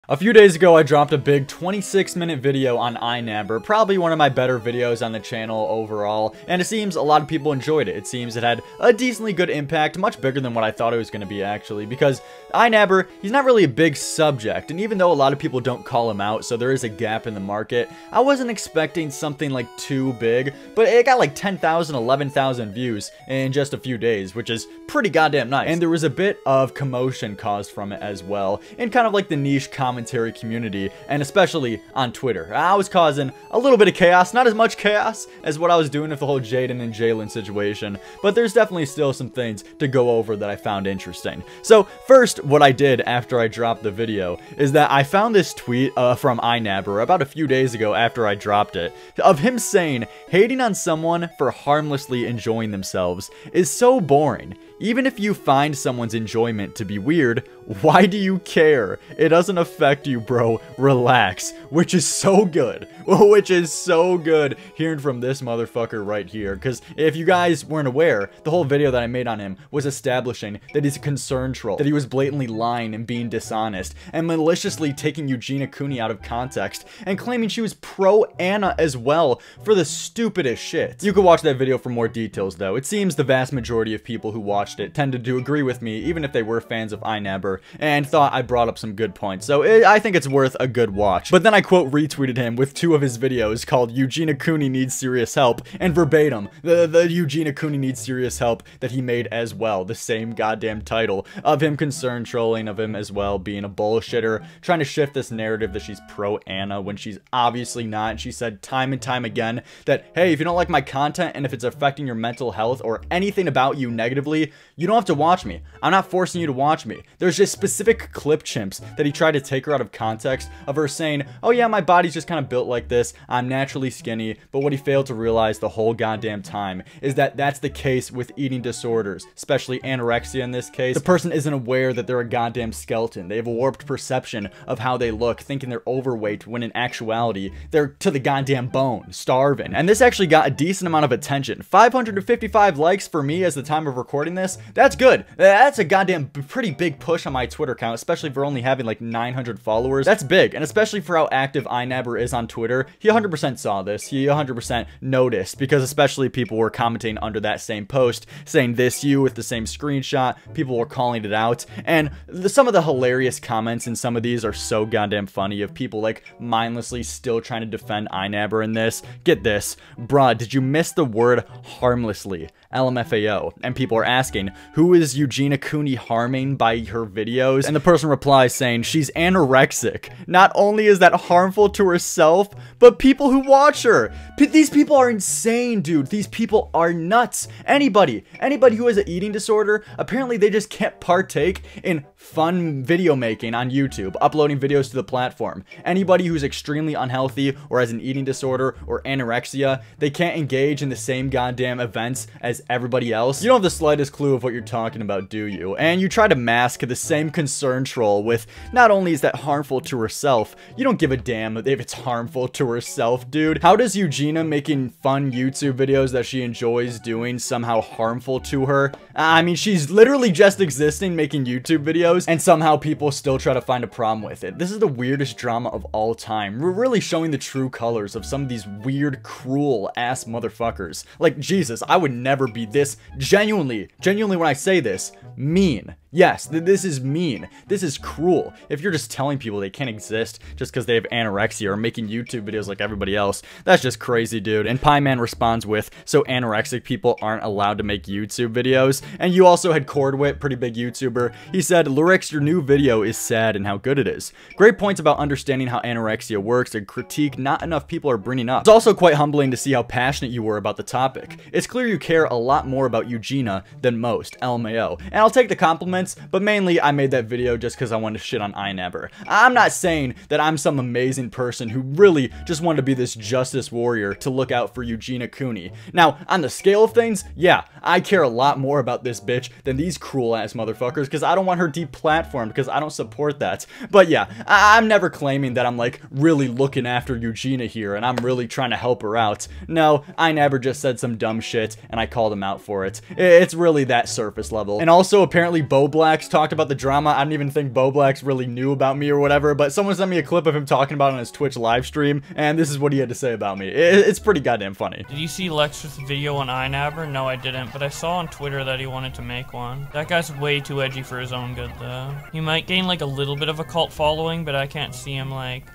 A few days ago, I dropped a big 26-minute video on iNabber, probably one of my better videos on the channel overall, and it seems a lot of people enjoyed it. It seems it had a decently good impact, much bigger than what I thought it was going to be actually, because iNabber, he's not really a big subject, and even though a lot of people don't call him out, so there is a gap in the market, I wasn't expecting something like too big, but it got like 10,000, 11,000 views in just a few days, which is pretty goddamn nice. And there was a bit of commotion caused from it as well, in kind of like the niche commentary community, and especially on Twitter. I was causing a little bit of chaos, not as much chaos as what I was doing with the whole Jaden and Jalen situation, but there's definitely still some things to go over that I found interesting. So first, what I did after I dropped the video is that I found this tweet from iNabber about a few days ago after I dropped it, of him saying, hating on someone for harmlessly enjoying themselves is so boring. Even if you find someone's enjoyment to be weird, why do you care? It doesn't affect you, bro. Relax. Which is so good. Which is so good hearing from this motherfucker right here. Because if you guys weren't aware, the whole video that I made on him was establishing that he's a concern troll. That he was blatantly lying and being dishonest. And maliciously taking Eugenia Cooney out of context. And claiming she was pro-Anna as well for the stupidest shit. You can watch that video for more details though. It seems the vast majority of people who watched it tended to agree with me, even if they were fans of iNabber, and thought I brought up some good points, so I think it's worth a good watch. But then I quote retweeted him with two of his videos called Eugenia Cooney Needs Serious Help, and verbatim, the Eugenia Cooney Needs Serious Help that he made as well, the same goddamn title, of him concern trolling, of him as well being a bullshitter, trying to shift this narrative that she's pro-Anna when she's obviously not, and she said time and time again that, hey, if you don't like my content, and if it's affecting your mental health or anything about you negatively, you don't have to watch me. I'm not forcing you to watch me. There's just specific clip chimps that he tried to take her out of context of her saying, oh yeah, my body's just kind of built like this. I'm naturally skinny. But what he failed to realize the whole goddamn time is that that's the case with eating disorders, especially anorexia in this case. The person isn't aware that they're a goddamn skeleton. They have a warped perception of how they look, thinking they're overweight when in actuality, they're to the goddamn bone, starving. And this actually got a decent amount of attention. 555 likes for me as the time of recording this. That's good. That's a goddamn pretty big push on my Twitter account, especially for only having like 900 followers. That's big, and especially for how active iNabber is on Twitter. He 100% saw this. He 100% noticed, because especially people were commenting under that same post, saying this you with the same screenshot. People were calling it out, and some of the hilarious comments in some of these are so goddamn funny, of people like mindlessly still trying to defend iNabber in this. Get this, bruh, did you miss the word harmlessly? LMFAO. And people are asking, who is Eugenia Cooney harming by her videos? And the person replies saying, she's anorexic. Not only is that harmful to herself, but people who watch her. These people are insane, dude. These people are nuts. Anybody who has an eating disorder, apparently they just can't partake in fun video making on YouTube, uploading videos to the platform. Anybody who's extremely unhealthy or has an eating disorder or anorexia, they can't engage in the same goddamn events as everybody else. You don't have the slightest clue of what you're talking about, do you? And you try to mask the same concern troll with, not only is that harmful to herself, you don't give a damn if it's harmful to herself, dude. How does Eugenia making fun YouTube videos that she enjoys doing somehow harmful to her? I mean, she's literally just existing making YouTube videos, and somehow people still try to find a problem with it. This is the weirdest drama of all time. We're really showing the true colors of some of these weird, cruel ass motherfuckers. Like, Jesus, I would never be this genuinely when I say this, mean. Yes, this is mean. This is cruel. If you're just telling people they can't exist just because they have anorexia or making YouTube videos like everybody else, that's just crazy, dude. And Pieman responds with, so anorexic people aren't allowed to make YouTube videos? And you also had Cordwit, pretty big YouTuber. He said, Lerix, your new video is sad and how good it is. Great points about understanding how anorexia works, a critique not enough people are bringing up. It's also quite humbling to see how passionate you were about the topic. It's clear you care a lot more about Eugenia than most, LMAO. And I'll take the compliment, but mainly I made that video just because I wanted to shit on iNabber. I'm not saying that I'm some amazing person who really just wanted to be this justice warrior to look out for Eugenia Cooney. Now, on the scale of things, yeah, I care a lot more about this bitch than these cruel ass motherfuckers, because I don't want her deplatformed, because I don't support that. But yeah, I'm never claiming that I'm like really looking after Eugenia here and I'm really trying to help her out. No, iNabber just said some dumb shit and I called called him out for it. It's really that surface level. And also, apparently, Boblax talked about the drama. I don't even think Boblax really knew about me or whatever, but someone sent me a clip of him talking about it on his Twitch live stream, and this is what he had to say about me. It's pretty goddamn funny. Did you see Lex's video on iNabber? No, I didn't, but I saw on Twitter that he wanted to make one. That guy's way too edgy for his own good, though. He might gain, like, a little bit of a cult following, but I can't see him, like,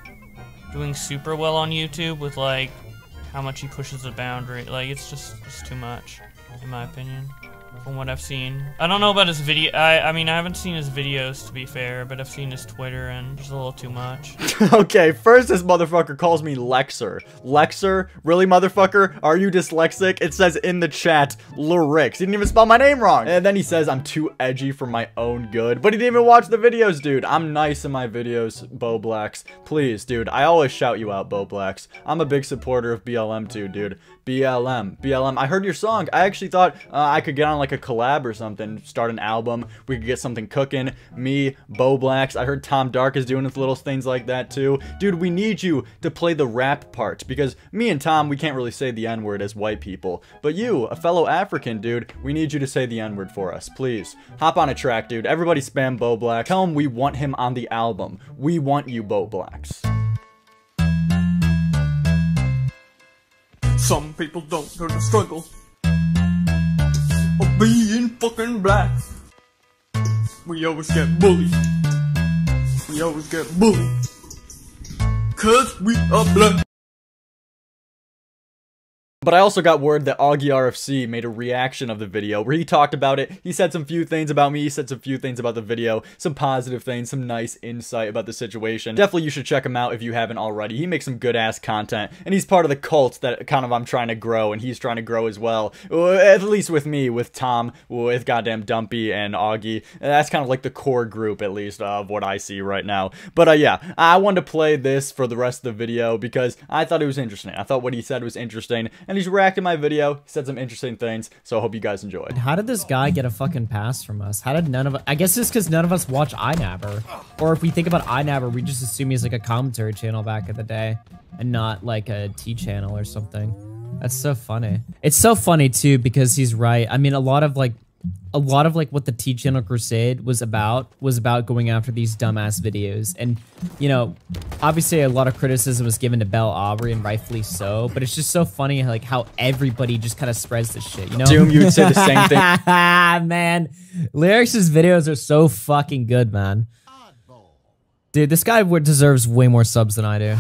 doing super well on YouTube with, like, how much he pushes the boundary. Like, it's too much, in my opinion, from what I've seen. I don't know about his video. I mean, I haven't seen his videos, to be fair, but I've seen his Twitter, and it's a little too much. Okay, first this motherfucker calls me Lexer. Lexer? Really, motherfucker? Are you dyslexic? It says in the chat, Lerix. He didn't even spell my name wrong. And then he says I'm too edgy for my own good. But he didn't even watch the videos, dude. I'm nice in my videos, Boblax. Please, dude. I always shout you out, Boblax. I'm a big supporter of BLM too, dude. BLM. I heard your song. I actually thought I could get on like a collab or something, start an album. We could get something cooking. Me, Boblax. I heard Tom Dark is doing little things like that too. Dude, we need you to play the rap part because me and Tom, we can't really say the N-word as white people. But you, a fellow African, dude, we need you to say the N-word for us. Please. Hop on a track, dude. Everybody spam Boblax. Tell him we want him on the album. We want you, Boblax. Some people don't know the struggle of being fucking black. We always get bullied. We always get bullied. 'Cause we are black. But I also got word that Augie RFC made a reaction of the video where he talked about it. He said some few things about me. He said some few things about the video. Some positive things. Some nice insight about the situation. Definitely you should check him out if you haven't already. He makes some good ass content. And he's part of the cult that kind of I'm trying to grow. And he's trying to grow as well. At least with me. With Tom. With goddamn Dumpy and Augie. That's kind of like the core group at least of what I see right now. But yeah. I wanted to play this for the rest of the video because I thought it was interesting. I thought what he said was interesting. And he's reacted to my video. He said some interesting things, so I hope you guys enjoyed. How did this guy get a fucking pass from us? How did none of us... I guess it's because none of us watch iNabber. Or if we think about iNabber, we just assume he's like a commentary channel back in the day and not like a T channel or something. That's so funny. It's so funny too because he's right. I mean, a lot of like what the T channel crusade was about going after these dumbass videos. And, you know, obviously a lot of criticism was given to Belle Aubrey and rightfully so, but it's just so funny like how everybody just kind of spreads this shit, you know? Assume you'd say the same thing. Man, Lerix's videos are so fucking good, man. Dude, this guy deserves way more subs than I do.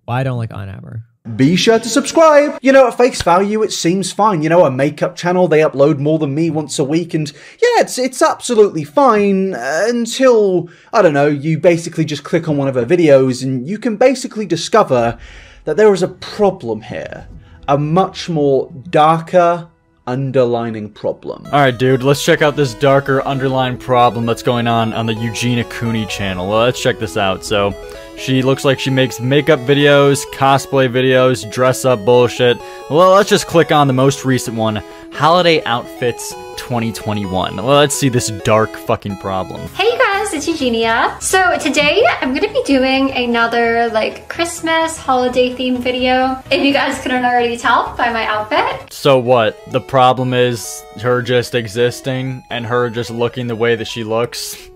Well, I don't like iNabber. Be sure to subscribe. You know, at face value, it seems fine. You know, a makeup channel, they upload more than me once a week, and yeah, it's absolutely fine until, I don't know, you basically just click on one of her videos and you can basically discover that there is a problem here. A much more darker underlining problem. Alright, dude, let's check out this darker underlying problem that's going on the Eugenia Cooney channel. Well, let's check this out. So, she looks like she makes makeup videos, cosplay videos, dress up bullshit. Well, let's just click on the most recent one, Holiday Outfits 2021. Well, let's see this dark fucking problem. Hey you guys, it's Eugenia. So today I'm gonna be doing another like Christmas holiday themed video. If you guys couldn't already tell by my outfit. So what? The problem is her just existing and her just looking the way that she looks?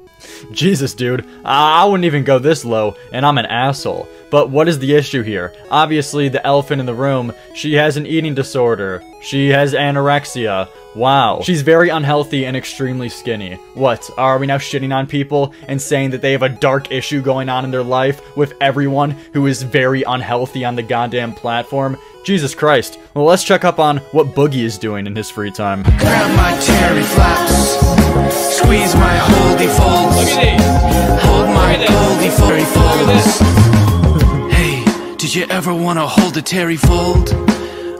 Jesus, dude, I wouldn't even go this low, and I'm an asshole. But what is the issue here? Obviously, the elephant in the room, she has an eating disorder. She has anorexia. Wow. She's very unhealthy and extremely skinny. What, are we now shitting on people and saying that they have a dark issue going on in their life with everyone who is very unhealthy on the goddamn platform? Jesus Christ. Well, let's check up on what Boogie is doing in his free time. Grab my cherry flaps, squeeze my holdy folds, hold my holdy folds. Hey, did you ever want to hold a Terry fold?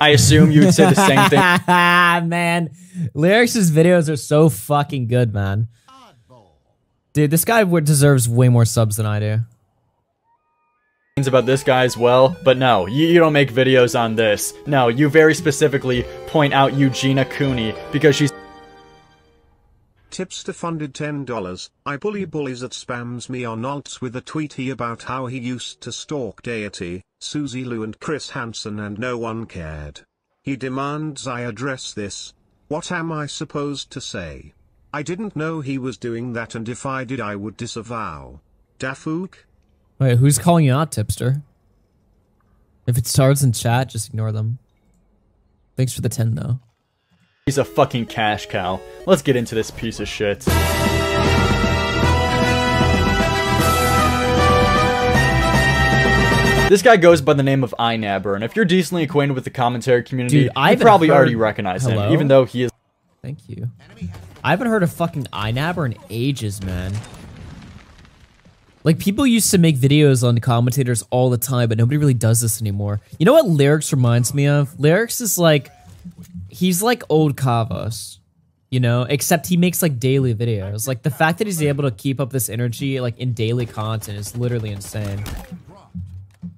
I assume you would say the same thing. Man, Lerix's videos are so fucking good, man. Dude, this guy deserves way more subs than I do. About this guy as well, but no, you don't make videos on this. No, you very specifically point out Eugenia Cooney because she's Tipster funded $10. I bully bullies that spams me on alts with a tweetie about how he used to stalk Deity, Susie Lou and Chris Hansen and no one cared. He demands I address this. What am I supposed to say? I didn't know he was doing that, and if I did I would disavow. Dafook? Wait, who's calling you out, tipster? If it starts in chat, just ignore them. Thanks for the 10, though. He's a fucking cash cow. Let's get into this piece of shit. This guy goes by the name of iNabber, and if you're decently acquainted with the commentary community, Dude, you probably already recognize him, even though he is... Thank you. I haven't heard of fucking iNabber in ages, man. Like, people used to make videos on commentators all the time, but nobody really does this anymore. You know what Lerix reminds me of? Lerix is like... He's like old Kavos, you know? Except he makes, like, daily videos. Like, the fact that he's able to keep up this energy, like, in daily content is literally insane.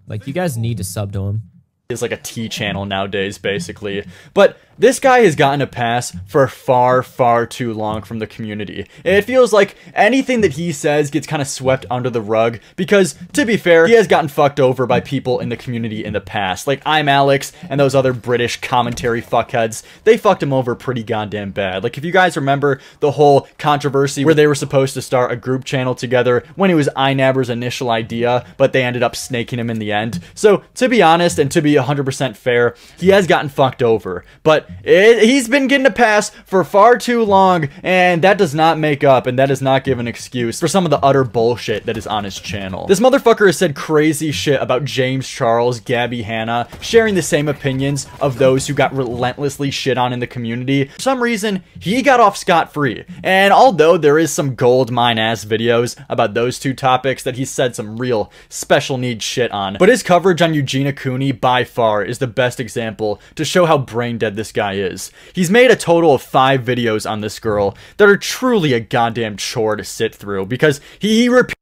Like, you guys need to sub to him. Is like a T channel nowadays, basically. But this guy has gotten a pass for far, far too long from the community. It feels like anything that he says gets kind of swept under the rug because, to be fair, he has gotten fucked over by people in the community in the past. Like I'm Alex and those other British commentary fuckheads. They fucked him over pretty goddamn bad. Like if you guys remember the whole controversy where they were supposed to start a group channel together when it was iNabber's initial idea, but they ended up snaking him in the end. So, to be honest and to be 100% fair, he has gotten fucked over. But he's been getting a pass for far too long, and that does not make up, and that does not give an excuse for some of the utter bullshit that is on his channel. This motherfucker has said crazy shit about James Charles, Gabby Hanna, sharing the same opinions of those who got relentlessly shit on in the community. For some reason, he got off scot-free, and although there is some gold mine-ass videos about those two topics that he said some real special needs shit on, but his coverage on Eugenia Cooney by far is the best example to show how brain dead this guy is. He's made a total of 5 videos on this girl that are truly a goddamn chore to sit through because he repeats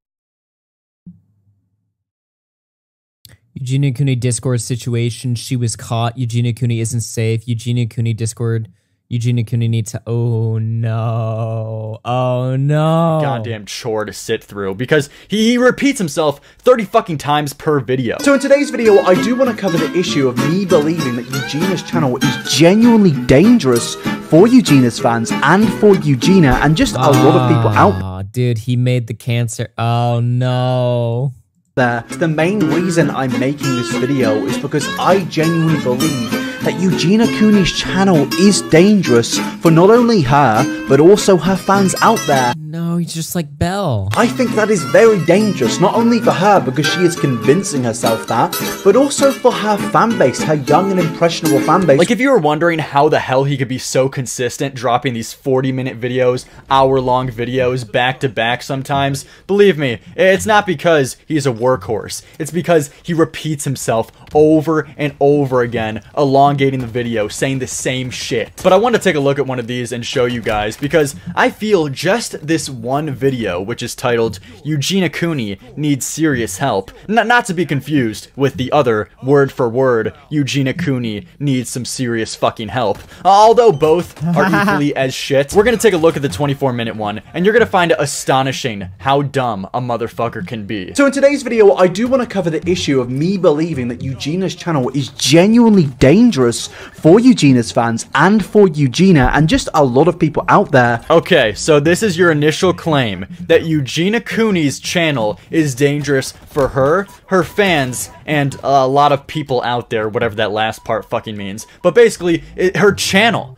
Eugenia Cooney Discord situation. She was caught. Eugenia Cooney isn't safe. Eugenia Cooney Discord. Eugenia Cooney needs to... Oh no. Oh no. Goddamn chore to sit through because he repeats himself 30 fucking times per video. So in today's video, I do want to cover the issue of me believing that Eugenia's channel is genuinely dangerous for Eugenia's fans and for Eugenia and just a lot of people out there. Oh, dude, he made the cancer. Oh no. The main reason I'm making this video is because I genuinely believe that Eugenia Cooney's channel is dangerous for not only her, but also her fans out there. No, he's just like Belle. I think that is very dangerous, not only for her because she is convincing herself that, but also for her fan base, her young and impressionable fan base. Like if you were wondering how the hell he could be so consistent dropping these 40-minute videos, hour-long videos back to back sometimes, believe me, it's not because he's a workhorse. It's because he repeats himself over and over again, elongating the video, saying the same shit. But I want to take a look at one of these and show you guys because I feel just this one video, which is titled Eugenia Cooney Needs Serious Help, not to be confused with the other word for word Eugenia Cooney Needs Some Serious Fucking Help. Although both are equally as shit, we're gonna take a look at the 24-minute one and you're gonna find it astonishing how dumb a motherfucker can be. So in today's video, I do want to cover the issue of me believing that Eugenia's channel is genuinely dangerous for Eugenia's fans and for Eugenia and just a lot of people out there. Okay, so this is your initial claim that Eugenia Cooney's channel is dangerous for her, her fans, and a lot of people out there, whatever that last part fucking means. But basically, her channel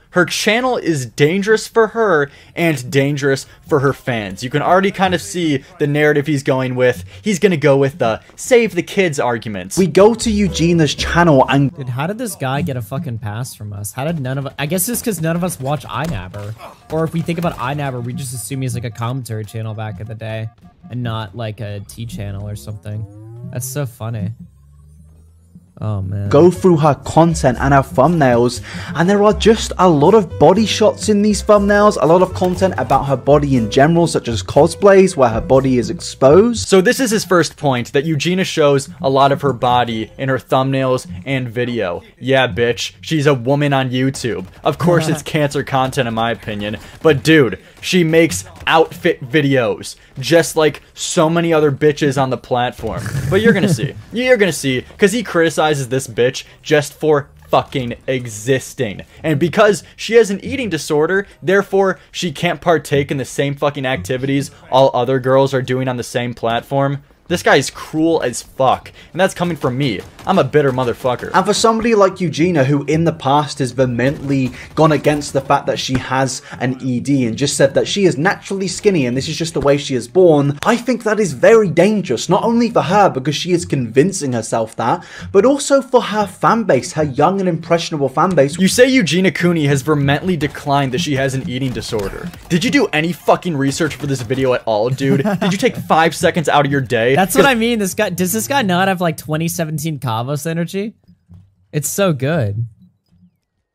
is dangerous for her and dangerous for her fans. You can already kind of see the narrative he's going with. He's gonna go with the save the kids arguments. We go to Eugenia's channel and... Dude, how did this guy get a fucking pass from us? How did none of us... I guess it's because none of us watch iNabber. Or if we think about iNabber, we just assume he's like a commentary channel back in the day. And not like a T channel or something. That's so funny. Oh man. Go through her content and her thumbnails, and there are just a lot of body shots in these thumbnails, a lot of content about her body in general, such as cosplays where her body is exposed. So this is his first point, that Eugenia shows a lot of her body in her thumbnails and video. Yeah, bitch, she's a woman on YouTube. Of course it's cancer content in my opinion, but dude, she makes outfit videos, just like so many other bitches on the platform. But you're gonna see. You're gonna see, because he criticizes this bitch just for fucking existing. And because she has an eating disorder, therefore she can't partake in the same fucking activities all other girls are doing on the same platform. This guy is cruel as fuck, and that's coming from me. I'm a bitter motherfucker. And for somebody like Eugenia, who in the past has vehemently gone against the fact that she has an ED and just said that she is naturally skinny and this is just the way she is born, I think that is very dangerous, not only for her because she is convincing herself that, but also for her fan base, her young and impressionable fan base. You say Eugenia Cooney has vehemently declined that she has an eating disorder. Did you do any fucking research for this video at all, dude? Did you take 5 seconds out of your day? That's what I mean. Does this guy not have like 2017 Kavos energy? It's so good.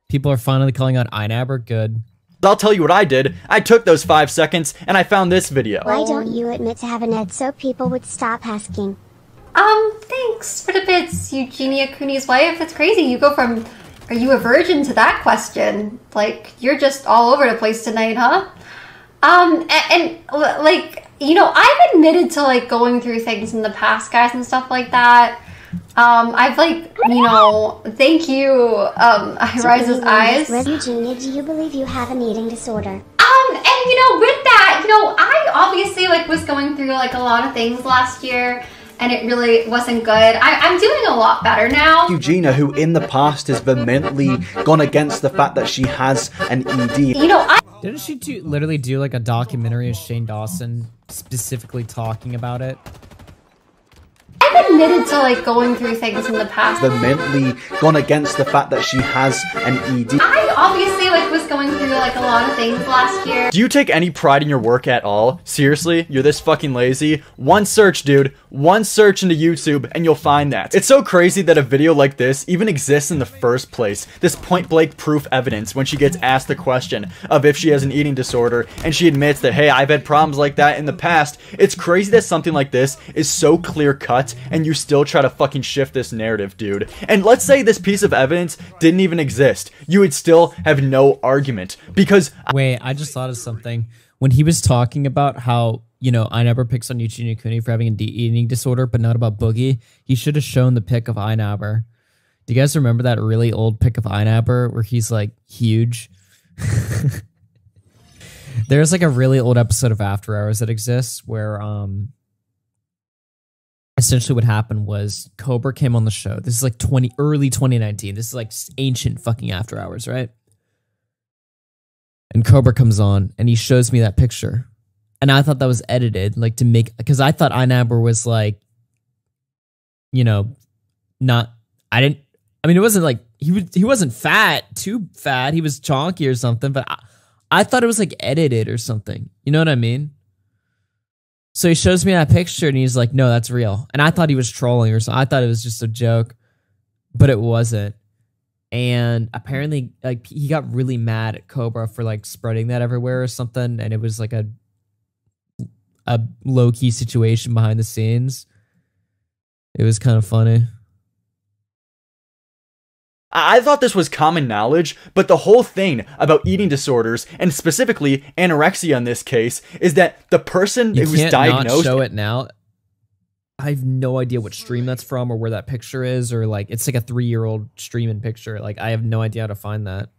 People are finally calling out iNabber. Good. I'll tell you what I did. I took those 5 seconds and I found this video. Why don't you admit to having it so people would stop asking? Thanks for the bits, Eugenia Cooney's wife. That's crazy. You go from, are you a virgin, to that question. Like, you're just all over the place tonight, huh? And like, you know, I've admitted to like going through things in the past, guys, and stuff like that. I've like, you know, thank you, I Rise's eyes. Eugenia, do you believe you have an eating disorder? And you know, with that, you know, I obviously like was going through like a lot of things last year, and it really wasn't good. I'm doing a lot better now. Eugenia, who in the past has vehemently gone against the fact that she has an ED. You know, Didn't she literally do like a documentary of Shane Dawson specifically talking about it? I've admitted to like going through things in the past. Vehemently gone against the fact that she has an ED. I obviously like was going through like a lot of things last year. Do you take any pride in your work at all? Seriously? You're this fucking lazy? One search, dude. One search into YouTube and you'll find that. It's so crazy that a video like this even exists in the first place. This point-blank proof evidence when she gets asked the question of if she has an eating disorder and she admits that, hey, I've had problems like that in the past. It's crazy that something like this is so clear-cut and you still try to fucking shift this narrative, dude. And let's say this piece of evidence didn't even exist. You would still have no argument because— Wait, I just thought of something. When he was talking about how, you know, iNabber picks on Eugenia Cooney for having an eating disorder, but not about Boogie, he should have shown the pic of iNabber. Do you guys remember that really old pic of iNabber where he's like huge? There's like a really old episode of After Hours that exists where essentially what happened was Cobra came on the show. This is like early 2019. This is like ancient fucking After Hours, right? And Cobra comes on and he shows me that picture. And I thought that was edited, like to make, because I thought iNabber was like, you know, not, I mean, it wasn't like, he wasn't fat, too fat. He was chonky or something, but I thought it was like edited or something. You know what I mean? So he shows me that picture and he's like, no, that's real. And I thought he was trolling or something. I thought it was just a joke, but it wasn't. And apparently, like, he got really mad at Cobra for like spreading that everywhere or something. And it was like a low-key situation behind the scenes. It was kind of funny. I thought this was common knowledge, but the whole thing about eating disorders, and specifically anorexia in this case, is that the person who was diagnosed— not show it now. I have no idea what stream that's from or where that picture is, or like it's like a 3-year-old streaming picture. Like I have no idea how to find that.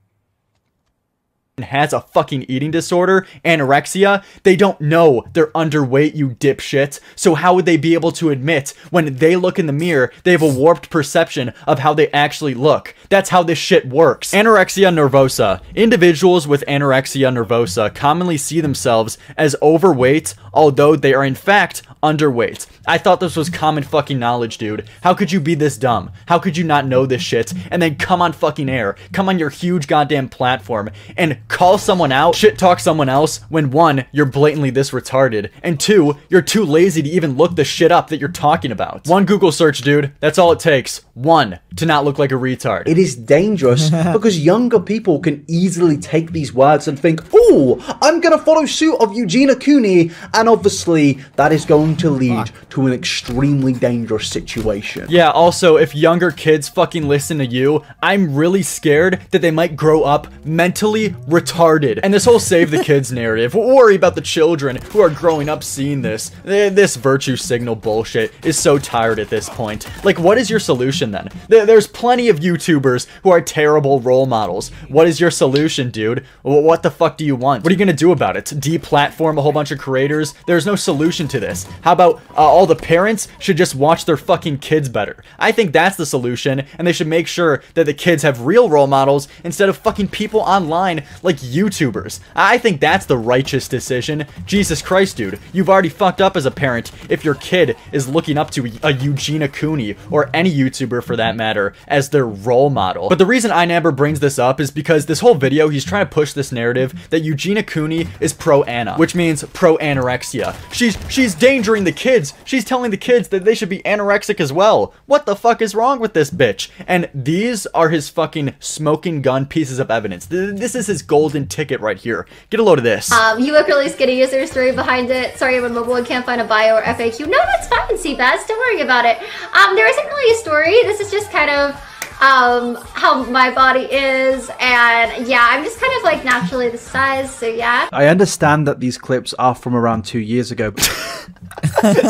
Has a fucking eating disorder, anorexia, they don't know they're underweight, you dipshit. So how would they be able to admit when they look in the mirror, they have a warped perception of how they actually look? That's how this shit works. Anorexia nervosa. Individuals with anorexia nervosa commonly see themselves as overweight, although they are in fact underweight. I thought this was common fucking knowledge, dude. How could you be this dumb? How could you not know this shit and then come on fucking air, come on your huge goddamn platform and call someone out, shit talk someone else when 1, you're blatantly this retarded, and 2, you're too lazy to even look the shit up that you're talking about. 1 Google search, dude. That's all it takes. 1, to not look like a retard. It is dangerous because younger people can easily take these words and think, oh, I'm gonna follow suit of Eugenia Cooney, and obviously that is going to lead to an extremely dangerous situation. Yeah, also, if younger kids fucking listen to you, I'm really scared that they might grow up mentally retarded. And this whole save the kids narrative, worry about the children who are growing up seeing this. This virtue signal bullshit is so tired at this point. Like, what is your solution then? There's plenty of YouTubers who are terrible role models. What is your solution, dude? What the fuck do you want? What are you gonna do about it? Deplatform a whole bunch of creators? There's no solution to this. How about all the parents should just watch their fucking kids better? I think that's the solution, and they should make sure that the kids have real role models instead of fucking people online like YouTubers. I think that's the righteous decision. Jesus Christ, dude. You've already fucked up as a parent if your kid is looking up to a Eugenia Cooney, or any YouTuber for that matter, as their role model. But the reason iNabber brings this up is because this whole video, he's trying to push this narrative that Eugenia Cooney is pro-Anna, which means pro-anorexia. She's endangering the kids. She's telling the kids that they should be anorexic as well. What the fuck is wrong with this bitch? And these are his fucking smoking gun pieces of evidence. This is his golden ticket right here. Get a load of this. You look really skinny. Is there a story behind it? Sorry, I'm on mobile and can't find a bio or FAQ. No, that's fine, Seabass. Don't worry about it. There isn't really a story. This is just kind of how my body is, and yeah, I'm just kind of like naturally this size, so yeah. I understand that these clips are from around 2 years ago.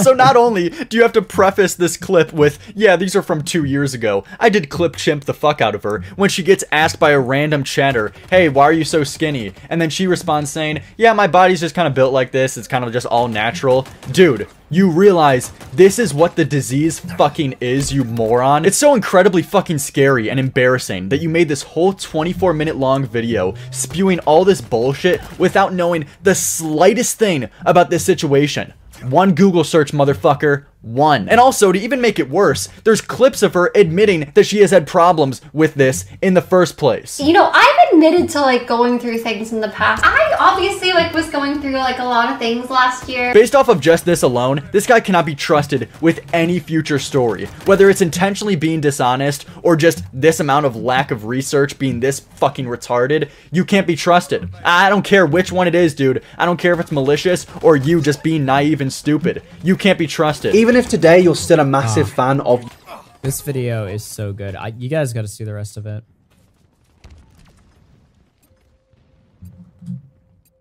So not only do you have to preface this clip with, yeah, these are from 2 years ago, I did clip chimp the fuck out of her when she gets asked by a random chatter, hey, why are you so skinny? And then she responds saying, yeah, my body's just kind of built like this, it's kind of just all natural. Dude, you realize this is what the disease fucking is, you moron? It's so incredibly fucking scary and embarrassing that you made this whole 24-minute long video spewing all this bullshit without knowing the slightest thing about this situation. One Google search, motherfucker. One. And also, to even make it worse, there's clips of her admitting that she has had problems with this in the first place. You know, I've admitted to like going through things in the past. I obviously like was going through like a lot of things last year. Based off of just this alone, this guy cannot be trusted with any future story. Whether it's intentionally being dishonest or just this amount of lack of research being this fucking retarded, you can't be trusted. I don't care which one it is, dude. I don't care if it's malicious or you just being naive and stupid. You can't be trusted. Even if today you're still a massive fan of... This video is so good. You guys got to see the rest of it.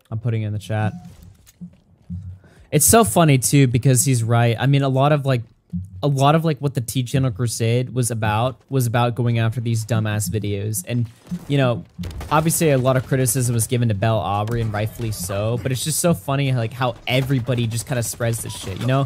I'm putting it in the chat. It's so funny too because he's right. I mean, a lot of like what the T Channel Crusade was about going after these dumbass videos. And, you know, obviously a lot of criticism was given to Belle Aubrey, and rightfully so, but it's just so funny like how everybody just kind of spreads this shit, you know?